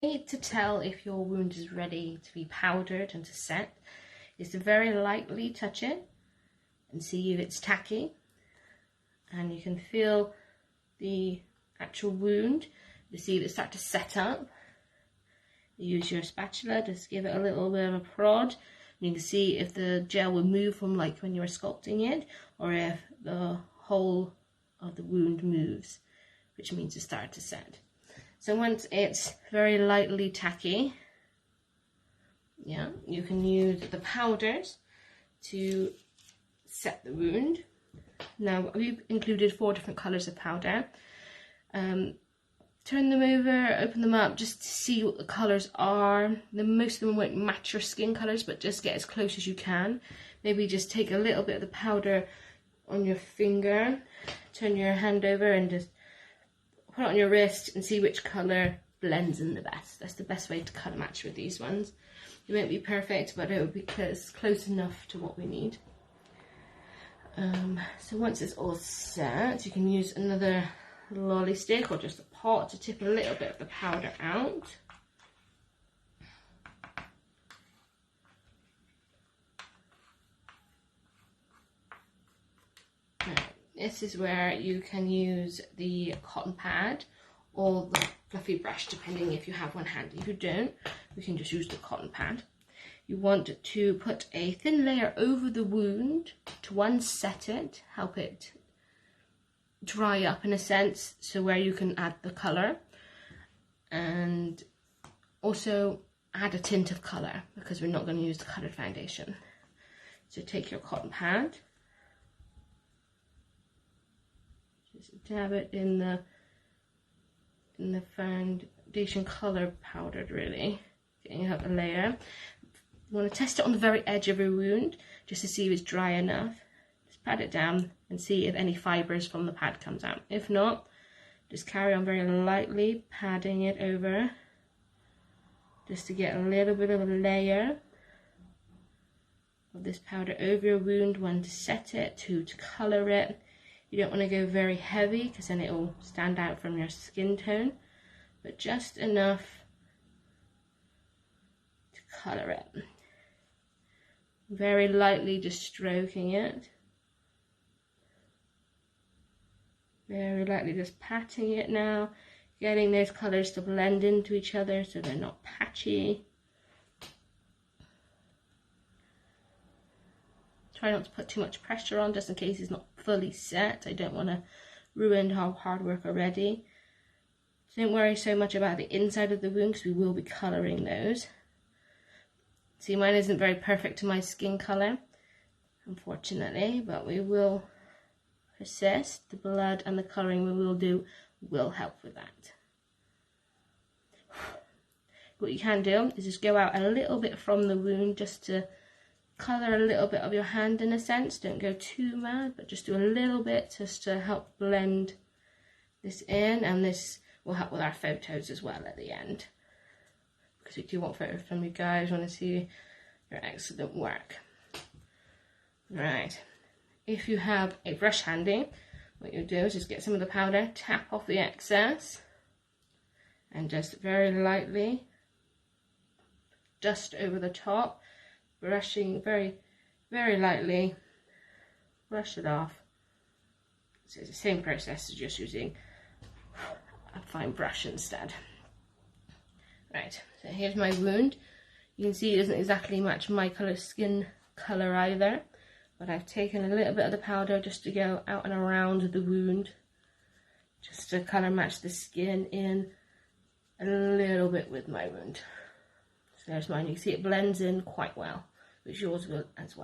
To tell if your wound is ready to be powdered and to set is to very lightly touch it and see if it's tacky, and you can feel the actual wound to see if it start to set up. You use your spatula, just give it a little bit of a prod, and you can see if the gel will move from like when you were sculpting it, or if the whole of the wound moves, which means it started to set. So once it's very lightly tacky, yeah, you can use the powders to set the wound. Now we've included 4 different colours of powder. Turn them over, open them up just to see what the colours are. Most of them won't match your skin colours, but just get as close as you can. Maybe just take a little bit of the powder on your finger, turn your hand over and just put it on your wrist and see which colour blends in the best. That's the best way to colour match with these ones. It won't be perfect, but it will be close enough to what we need. So once it's all set, you can use another lolly stick or just a pot to tip a little bit of the powder out. Now, this is where you can use the cotton pad or the fluffy brush, depending if you have one handy. If you don't, we can just use the cotton pad. You want to put a thin layer over the wound to set it, help it dry up in a sense, so where you can add the colour, and also add a tint of colour because we're not going to use the coloured foundation. So take your cotton pad, just dab it in the foundation colour powdered, really, getting out the layer. You want to test it on the very edge of your wound just to see if it's dry enough. Just pat it down and see if any fibres from the pad comes out. If not, just carry on very lightly padding it over just to get a little bit of a layer of this powder over your wound. One, to set it, 2, to colour it. You don't want to go very heavy because then it will stand out from your skin tone, but just enough to colour it. Very lightly just stroking it. Very lightly just patting it now, getting those colours to blend into each other so they're not patchy. Try not to put too much pressure on just in case it's not fully set. I don't want to ruin our hard work already. Don't worry so much about the inside of the wound because we will be colouring those. See, mine isn't very perfect to my skin colour, unfortunately, but we will persist. The blood and the colouring we will do will help with that. What you can do is just go out a little bit from the wound just to colour a little bit of your hand in a sense. Don't go too mad, but just do a little bit just to help blend this in, and this will help with our photos as well at the end. Because we do want photos from you guys, want to see your excellent work. Right, if you have a brush handy, what you'll do is just get some of the powder, tap off the excess, and just very lightly dust over the top, brushing very, very lightly, brush it off. So it's the same process as just using a fine brush instead. Right, so here's my wound. You can see it doesn't exactly match my skin colour either, but I've taken a little bit of the powder just to go out and around the wound, just to colour match the skin in a little bit with my wound. So there's mine. You can see it blends in quite well, which yours will as well.